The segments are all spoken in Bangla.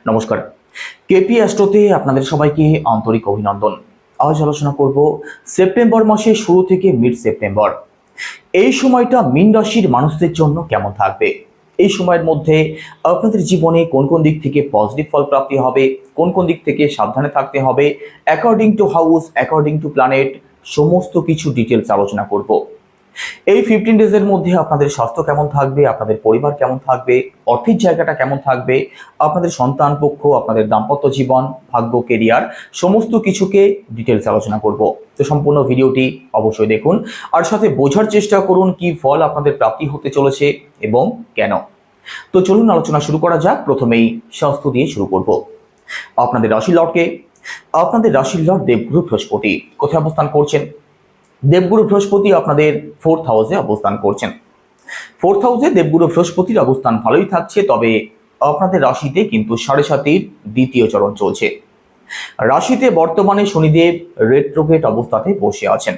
নমস্কার। কেপি অ্যাস্ট্রোতে আপনাদের সবাইকে আন্তরিক অভিনন্দন। আজ আলোচনা করব সেপ্টেম্বর মাসের শুরু থেকে মিড সেপ্টেম্বর এই সময়টা মীন রাশির মানুষদের জন্য কেমন থাকবে। এই সময়ের মধ্যে আপনাদের জীবনে কোন কোন দিক থেকে পজিটিভ ফল প্রাপ্তি হবে, কোন কোন দিক থেকে সাবধানে থাকতে হবে, according to house, according to planet, সমস্ত কিছু ডিটেলস আলোচনা করব। এই 15 ডেজের মধ্যে আপনাদের স্বাস্থ্য কেমন থাকবে, আপনাদের পরিবার কেমন থাকবে, অর্থের জায়গাটা কেমন থাকবে, আপনাদের সন্তান পক্ষ, আপনাদের দাম্পত্য জীবন, ভাগ্য, কেরিয়ার, সমস্ত কিছুকে ডিটেলস আলোচনা করব। তো সম্পূর্ণ ভিডিওটি অবশ্যই দেখুন আর সাথে বোঝার চেষ্টা করুন কি ফল আপনাদের প্রাপ্তি হতে চলেছে এবং কেন। তো চলুন আলোচনা শুরু করা যাক। প্রথমেই স্বাস্থ্য দিয়ে শুরু করব। আপনাদের রাশির লর্ডকে, আপনাদের রাশির লর্ড দেবগুরু বৃহস্পতি কোথায় অবস্থান করছেন? দেবগুরু বৃহস্পতি আপনাদের 4th হাউসে অবস্থান করছেন। 4th হাউসে দেবগুরু বৃহস্পতির অবস্থান ভালোই থাকছে, তবে আপনাদের রাশিতে কিন্তু 7.5-এর দ্বিতীয় চরণ চলছে। রাশিতে বর্তমানে শনিদেব রেট্রোগ্রেড অবস্থাতে বসে আছেন।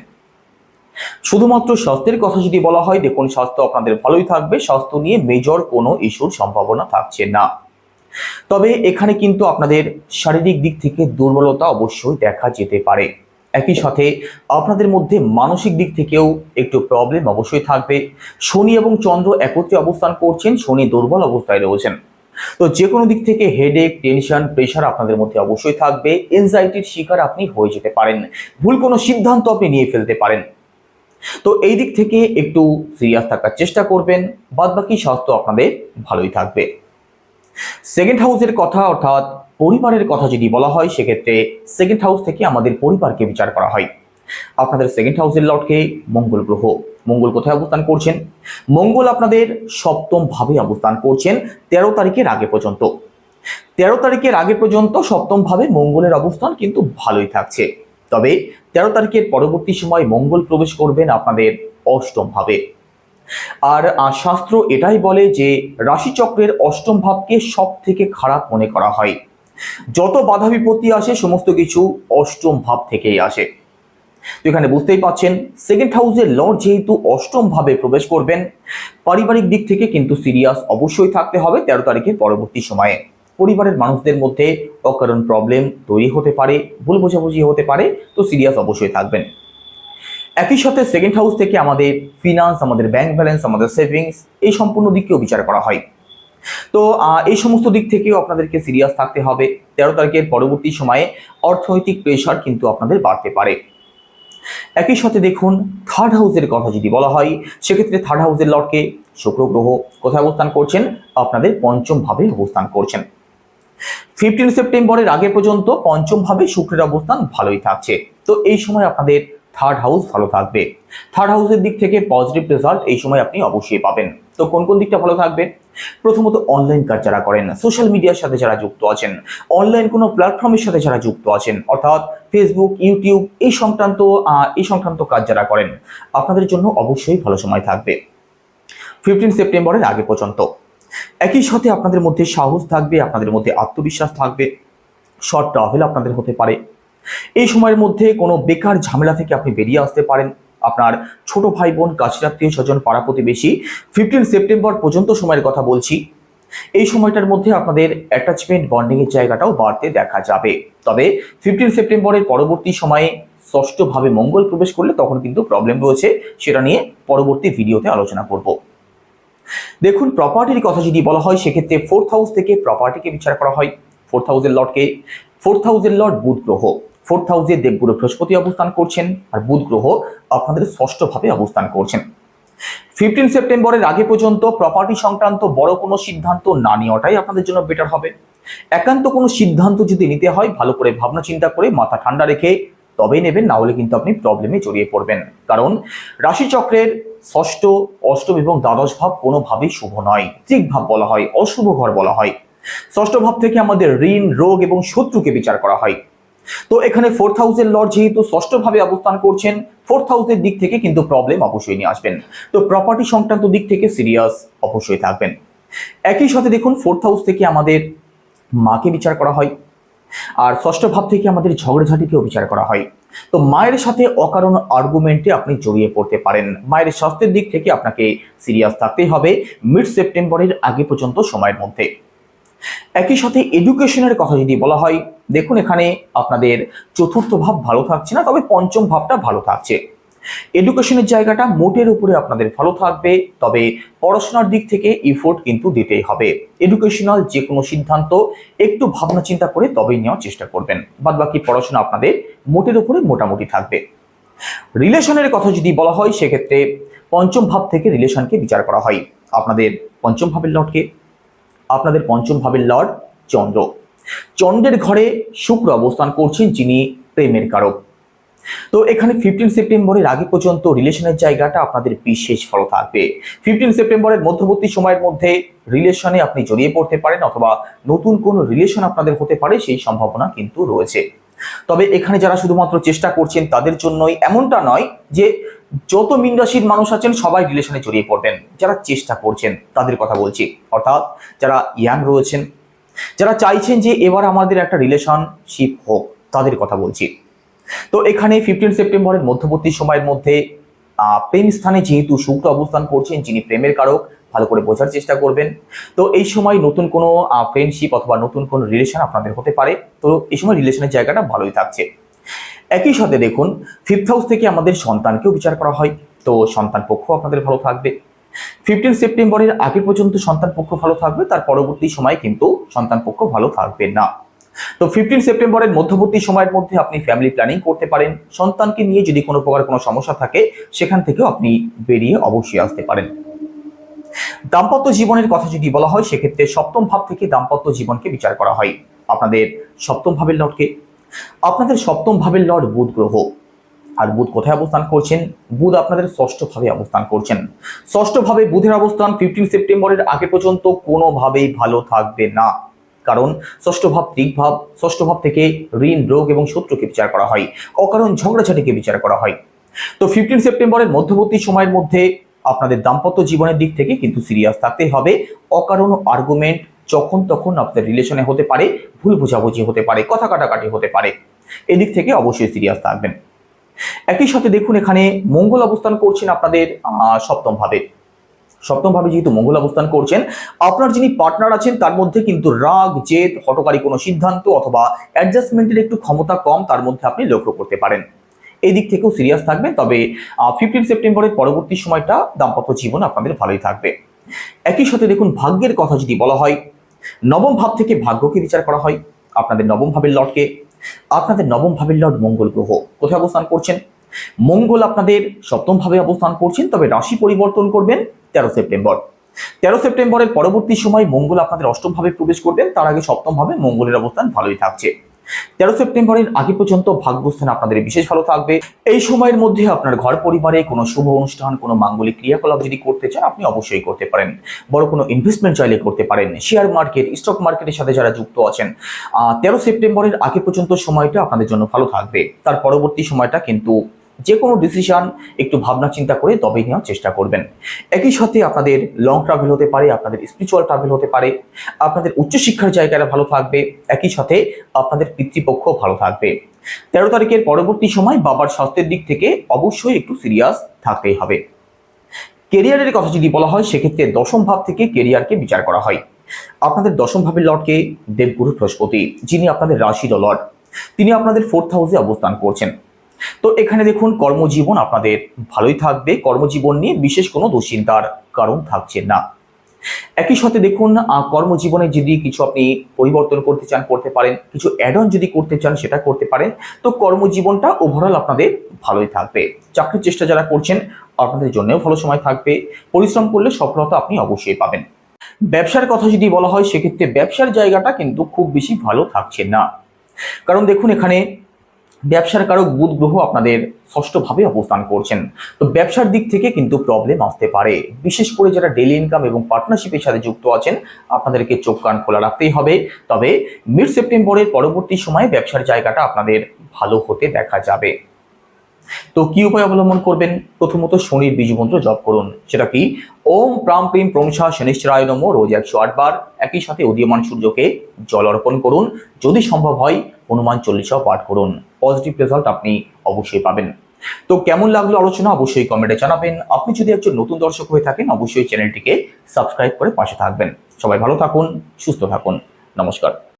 শুধুমাত্র স্বাস্থ্যের কথা যদি বলা হয়, দেখুন স্বাস্থ্য আপনাদের ভালোই থাকবে, স্বাস্থ্য নিয়ে মেজর কোনো ইস্যুর সম্ভাবনা থাকছে না। তবে এখানে কিন্তু আপনাদের শারীরিক দিক থেকে দুর্বলতা অবশ্যই দেখা যেতে পারে। একই সাথে আপনাদের মধ্যে মানসিক দিক থেকেও একটু প্রবলেম অবশ্যই থাকবে। শনি এবং চন্দ্র একত্রে অবস্থান করছেন, শনি দুর্বল অবস্থায় রয়েছেন। তো যে কোনো দিক থেকে হেডেক, টেনশন, প্রেশার আপনাদের মধ্যে অবশ্যই থাকবে। এনজাইটির শিকার আপনি হয়ে যেতে পারেন, ভুল কোনো সিদ্ধান্ত আপনি নিয়ে ফেলতে পারেন। তো এই দিক থেকে একটু সিরিয়াস থাকার চেষ্টা করবেন, বাদবাকি স্বাস্থ্য আপনাদের ভালোই থাকবে। সেকেন্ড হাউসের কথা অর্থাৎ পরিবারের কথা যদি বলা হয়, সেক্ষেত্রে সেকেন্ড হাউস থেকে আমাদের পরিবারকে বিচার করা হয়। আপনাদের সেকেন্ড হাউসের লর্ডকে মঙ্গল গ্রহ। মঙ্গল কোথায় অবস্থান করছেন? মঙ্গল আপনাদের 7ম ভাবে অবস্থান করছেন 13 তারিখের আগে পর্যন্ত। 13 তারিখের আগে পর্যন্ত 7ম ভাবে মঙ্গলের অবস্থান কিন্তু ভালোই থাকছে। তবে 13 তারিখের পরবর্তী সময় মঙ্গল প্রবেশ করবেন আপনাদের 8ম ভাবে। আর শাস্ত্র এটাই বলে যে রাশিচক্রের 8ম ভাবকে সব থেকে খারাপ মনে করা হয়। যত বাধা বিপত্তি আসে সমস্ত কিছু 8ম ভাব থেকেই আসে। তো এখানে বুঝতেই পাচ্ছেন সেকেন্ড হাউসের লর্ড যেহেতু 8ম ভাবে প্রবেশ করবেন, পারিবারিক দিক থেকে কিন্তু সিরিয়াস অবশ্যই থাকতে হবে 13 তারিখের পরবর্তী সময়ে। পরিবারের মানুষদের মধ্যে অকারণ প্রবলেম তৈরি হতে পারে, ভুল বোঝাবুঝি হতে পারে, তো সিরিয়াস অবশ্যই থাকবেন। একই সাথে সেকেন্ড হাউস থেকে আমাদের ফিনান্স, আমাদের ব্যাংক ব্যালেন্স, আমাদের সেভিংস, এই সম্পূর্ণ দিককেও বিচার করা হয়। তো এই সমস্ত দিক থেকেও আপনাদেরকে সিরিয়াস থাকতে হবে। 13 তারিখের পরবর্তী সময়ে অর্থনৈতিক প্রেশার কিন্তু আপনাদের বাড়তে পারে। একই সাথে দেখুন থার্ড হাউসের কথা যদি বলা হয়, সেক্ষেত্রে থার্ড হাউসের লর্ডকে শুক্র গ্রহ কোথায় অবস্থান করছেন? আপনাদের 5ম ভাবে অবস্থান করছেন। 15 সেপ্টেম্বরের আগে পর্যন্ত 5ম ভাবে শুক্রের অবস্থান ভালোই থাকছে। তো এই সময় আপনাদের থার্ড হাউস ভালো থাকবে। থার্ড হাউসের দিক থেকে পজিটিভ রেজাল্ট এই সময় আপনি অবশ্যই পাবেন। তো কোন কোন দিকটা ভালো থাকবে? প্রথমত অনলাইন কাজ যারা করেন, সোশ্যাল মিডিয়ার সাথে যারা যুক্ত আছেন, অনলাইন কোনো প্ল্যাটফর্মের সাথে যারা যুক্ত আছেন, অর্থাৎ ফেসবুক, ইউটিউব এই সংক্রান্ত কাজ যারা করেন, আপনাদের জন্য অবশ্যই ভালো সময় থাকবে 15 সেপ্টেম্বরের আগে পর্যন্ত। একই সাথে আপনাদের মধ্যে সাহস থাকবে, আপনাদের মধ্যে আত্মবিশ্বাস থাকবে, শর্ট ট্রাভেল আপনাদের হতে পারে। এই সময়ের মধ্যে কোনো বেকার ঝামেলা থেকে আপনি বেরিয়ে আসতে পারেন। আপনার ছোট ভাই বোন, কাছের আত্মীয় স্বজন, পাড়া প্রতিবেশী, 15 সেপ্টেম্বর পর্যন্ত সময়ের কথা বলছি, এই সময়টার মধ্যে আপনাদের অ্যাটাচমেন্ট, বন্ডিং এর জায়গাটাও বাড়তে দেখা যাবে। তবে 15 সেপ্টেম্বরের পরবর্তী সময়ে 6ষ্ঠ ভাবে মঙ্গল প্রবেশ করলে তখন কিন্তু প্রবলেম রয়েছে, সেটা নিয়ে পরবর্তী ভিডিওতে আলোচনা করব। দেখুন প্রপার্টির কথা যদি বলা হয়, সেক্ষেত্রে 4th হাউস থেকে প্রপার্টিকে বিচার করা হয়। 4th হাউসের লর্ডকে, 4th হাউসের লর্ড বুধ গ্রহ। 4th হাউসে দেবগুরু বৃহস্পতি অবস্থান করছেন, আর বুধ গ্রহ আপনাদের 6ষ্ঠ ভাবে অবস্থান করছেন। 15 সেপ্টেম্বরের আগে পর্যন্ত প্রপার্টি সংক্রান্ত বড় কোনো সিদ্ধান্ত না নেওয়াটাই আপনাদের জন্য বেটার হবে। একান্ত কোনো সিদ্ধান্ত যদি নিতে হয়, ভালো করে ভাবনা চিন্তা করে মাথা ঠান্ডা রেখে তবেই নেবেন, না হলে কিন্তু আপনি প্রবলেমে জড়িয়ে পড়বেন। কারণ রাশিচক্রের 6ষ্ঠ, 8ম এবং দ্বাদশ ভাব কোনোভাবেই শুভ নয়, তৃক ভাব বলা হয়, অশুভ ঘর বলা হয়। 6ষ্ঠ ভাব থেকে আমাদের ঋণ, রোগ এবং শত্রুকে বিচার করা হয়। তো এখানে 4th হাউসের লর্ড যেহেতু 6ষ্ঠ ভাবে অবস্থান করছেন, 4th হাউসের দিক থেকে কিন্তু প্রবলেম অবশ্যই নিয়ে আসবেন। তো প্রপার্টি সংক্রান্ত দিক থেকে সিরিয়াস অবশ্যই থাকবেন। একই সাথে দেখুন 4th হাউস থেকে আমাদের মাকে বিচার করা হয়, আর 6ষ্ঠ ভাব থেকে আমাদের ঝগড়াঝাটিকেও বিচার করা হয়। তো মায়ের সাথে অকারণ আর্গুমেন্টে আপনি জড়িয়ে পড়তে পারেন। মায়ের স্বাস্থ্যের দিক থেকে আপনাকে সিরিয়াস থাকতেই হবে মিড সেপ্টেম্বরের আগে পর্যন্ত সময়ের মধ্যে। একই সাথে এডুকেশনের কথা যদি বলা হয়, দেখুন এখানে আপনাদের চতুর্থ ভাব ভালো থাকছে না, তবে পঞ্চম ভাবটা ভালো থাকছে। এডুকেশনের জায়গাটা মোটের উপরে আপনাদের ভালো থাকবে, তবে পড়াশোনার দিক থেকে এফোর্ট কিন্তু দিতেই হবে। এডুকেশনাল যে কোনো সিদ্ধান্ত একটু ভাবনা চিন্তা করে তবেই নেওয়ার চেষ্টা করবেন। বাদ বাকি পড়াশোনা আপনাদের মোটের উপরে মোটামুটি থাকবে। রিলেশনের কথা যদি বলা হয়, সেক্ষেত্রে পঞ্চম ভাব থেকে রিলেশনকে বিচার করা হয়। আপনাদের পঞ্চম ভাবের লর্ডকে, আপনাদের পঞ্চম ভাবের লর্ড চন্দ্র। চন্দ্রের ঘরে শুক্র অবস্থান করছেন, যিনি প্রেমের কারক। তো এখানে 15 সেপ্টেম্বরের আগে পর্যন্ত রিলেশনের জায়গাটা আপনাদের বিশেষ ভালো থাকবে। 15 সেপ্টেম্বরের মধ্যবর্তী সময়ের মধ্যে রিলেশনে আপনি জড়িয়ে পড়তে পারেন, অথবা নতুন কোনো রিলেশন আপনাদের হতে পারে, সেই সম্ভাবনা কিন্তু রয়েছে। তবে এখানে যারা শুধুমাত্র চেষ্টা করছেন তাদের জন্যই, এমনটা নয় যে যত মীন রাশির মানুষ আছেন সবাই রিলেশনে জড়িয়ে পড়বেন। যারা চেষ্টা করছেন তাদের কথা বলছি, অর্থাৎ যারা ইয়াং রয়েছেন, যারা চাইছেন যে এবার আমাদের একটা রিলেশনশিপ হোক, তাদের কথা বলছি। তো এখানে 15 সেপ্টেম্বরের মধ্যবর্তী সময়ের মধ্যে প্রেম স্থানে যেহেতু শুক্র অবস্থান করছেন, যিনি প্রেমের কারক, ভালো করে বোঝার চেষ্টা করবেন। তো এই সময় নতুন কোনো ফ্রেন্ডশিপ অথবা নতুন কোনো রিলেশন আপনাদের হতে পারে। তো এই সময় রিলেশনের জায়গাটা ভালোই থাকছে। একই সাথে দেখুন, 5th হাউস থেকে আমাদের সন্তানকেও বিচার করা হয়, তো সন্তান পক্ষ আপনাদের ভালো থাকবে। 15 সেপ্টেম্বরের আগে পর্যন্ত সন্তান পক্ষ ভালো থাকবে, তার পরবর্তী সময় কিন্তু সন্তান পক্ষ ভালো থাকবে না। তো 15 সেপ্টেম্বরের মধ্যবর্তী সময়ের মধ্যে আপনি ফ্যামিলি প্ল্যানিং করতে পারেন। সন্তানকে নিয়ে যদি কোনো প্রকার কোনো সমস্যা থাকে, সেখান থেকেও আপনি বেরিয়ে অবশ্যই আসতে পারেন। দাম্পত্য জীবনের কথা যদি বলা হয়, সেক্ষেত্রে সপ্তম ভাব থেকে দাম্পত্য জীবনকে বিচার করা হয়। আপনাদের সপ্তম ভাবের লর্ডকে, আপনাদের সপ্তম ভাবের লর্ড বুধ গ্রহ। আর বুধ কোথায় অবস্থান করছেন? বুধ আপনাদের ষষ্ঠ ভাবে অবস্থান করছেন। ষষ্ঠ ভাবে বুধের অবস্থান 15 সেপ্টেম্বরের আগে পর্যন্ত কোনোভাবেই ভালো থাকবে না, কারণ ষষ্ঠ ভাব ত্রিক ভাব। ষষ্ঠ ভাব থেকে ঋণ, রোগ এবং শত্রুকে বিচার করা হয়, অকারণ ঝগড়াঝাটিকে বিচার করা হয়। তো 15 সেপ্টেম্বরের মধ্যবর্তী সময়ের মধ্যে আপনাদের দাম্পত্য জীবনের দিক থেকে কিন্তু সিরিয়াস থাকতে হবে। অকারণ আর্গুমেন্ট যখন তখন আপনাদের রিলেশনে হতে পারে, ভুল বোঝাবুঝি হতে পারে, কথা কাটাকাটি হতে পারে, এদিক থেকে অবশ্যই সিরিয়াস থাকবেন। একই সাথে দেখুন, এখানে মঙ্গল অবস্থান করছেন আপনাদের সপ্তম ভাবে। সপ্তম ভাবে যেহেতু মঙ্গল অবস্থান করছেন, আপনার যিনি পার্টনার আছেন তার মধ্যে কিন্তু রাগ, জেদ, হঠকারী কোনো সিদ্ধান্ত অথবা অ্যাডজাস্টমেন্টের একটু ক্ষমতা কম, তার মধ্যে আপনি লক্ষ্য করতে পারেন। এই দিক থেকেও সিরিয়াস থাকবেন। তবে 15 সেপ্টেম্বরের পরবর্তী সময়টা দাম্পত্য জীবন আপনাদের ভালোই থাকবে। একই সাথে দেখুন, ভাগ্যের কথা যদি বলা হয়, নবম ভাব থেকে ভাগ্যকে বিচার করা হয়। আপনাদের নবম ভাবের লর্ডকে, আপনাদের নবম ভাবের লর্ড মঙ্গল গ্রহ কোথায় অবস্থান করছেন? মঙ্গল আপনাদের সপ্তম ভাবে অবস্থান করছেন, তবে রাশি পরিবর্তন করবেন 13 সেপ্টেম্বর। 13 সেপ্টেম্বরের পরবর্তী সময় মঙ্গল আপনাদের অষ্টম ভাবে প্রবেশ করবেন, তার আগে সপ্তম ভাবে মঙ্গলের অবস্থান ভালোই থাকছে। 13 সেপ্টেম্বরের আগে পর্যন্ত ভাগ্যস্থান আপনাদের বিশেষ ভালো থাকবে। এই সময়ের মধ্যে আপনার ঘর পরিবারে কোনো শুভ অনুষ্ঠান, কোনো মাঙ্গলিক ক্রিয়াকলাপ যদি করতে চান, আপনি অবশ্যই করতে পারেন। বড় কোনো ইনভেস্টমেন্ট চাইলে করতে পারেন। শেয়ার মার্কেট, স্টক মার্কেটের সাথে যারা যুক্ত আছেন, 13 সেপ্টেম্বরের আগে পর্যন্ত সময়টা আপনাদের জন্য ভালো থাকবে। তার পরবর্তী সময়টা কিন্তু যে কোনো ডিসিশন একটু ভাবনা চিন্তা করে তবেই নেওয়ার চেষ্টা করবেন। একই সাথে আপনাদের লং ট্রাভেল হতে পারে, আপনাদের স্পিরিচুয়াল ট্রাভেল হতে পারে, আপনাদের উচ্চশিক্ষার জায়গাটা ভালো থাকবে। একই সাথে আপনাদের পিতৃপক্ষ ভালো থাকবে। 13 তারিখের পরবর্তী সময় বাবার স্বাস্থ্যের দিক থেকে অবশ্যই একটু সিরিয়াস থাকতেই হবে। কেরিয়ারের কথা যদি বলা হয়, সেক্ষেত্রে দশম ভাব থেকে কেরিয়ারকে বিচার করা হয়। আপনাদের দশম ভাবের লর্ডকে দেবগুরু বৃহস্পতি, যিনি আপনাদের রাশির লর্ড, তিনি আপনাদের 4th হাউসে অবস্থান করছেন। তো এখানে দেখুন, কর্মজীবন আপনাদের ভালোই থাকবে। কর্মজীবন নিয়ে বিশেষ কোনো দুশ্চিন্তার কারণ থাকছে না। একই সাথে দেখুন, কর্মজীবনে যদি কিছু আপনি পরিবর্তন করতে চান করতে পারেন, কিছু অ্যাড অন যদি করতে চান সেটা করতে পারেন। তো কর্মজীবনটা ওভারঅল আপনাদের ভালোই থাকবে। চাকরির চেষ্টা যারা করছেন, আপনাদের জন্যও ভালো সময় থাকবে। পরিশ্রম করলে সফলতা আপনি অবশ্যই পাবেন। ব্যবসার কথা যদি বলা হয়, সেক্ষেত্রে ব্যবসার জায়গাটা কিন্তু খুব বেশি ভালো থাকছে না, কারণ দেখুন এখানে ব্যবসার কারক বুধ গ্রহ আপনাদের ষষ্ঠ ভাবে অবস্থান করছেন। তো ব্যবসার দিক থেকে কিন্তু প্রবলেম আসতে পারে। বিশেষ করে যারা ডেইলি ইনকাম এবং পার্টনারশিপের সাথে যুক্ত আছেন, আপনাদেরকে চোখ কান খোলা রাখতেই হবে। তবে মিড সেপ্টেম্বরের পরবর্তী সময়ে ব্যবসার জায়গাটা আপনাদের ভালো হতে দেখা যাবে। তো কি উপায় অবলম্বন করবেন? প্রথমত শনির বীজ মন্ত্র জপ করুন। সেটা কি? ওম প্রাম প্রিম প্রংসা শনিশ্চরায় নমঃ, রোজ 108 বার। একই সাথে উদীয়মান সূর্যকে জল অর্পণ করুন। যদি সম্ভব হয় হনুমান চল্লিশাও পাঠ করুন। পজিটিভ রেজাল্ট আপনি অবশ্যই পাবেন। তো কেমন লাগলো আলোচনা অবশ্যই কমেন্টে জানাবেন। আপনি যদি একজন নতুন দর্শক হয়ে থাকেন, অবশ্যই চ্যানেলটিকে সাবস্ক্রাইব করে পাশে থাকবেন। সবাই ভালো থাকুন, সুস্থ থাকুন। নমস্কার।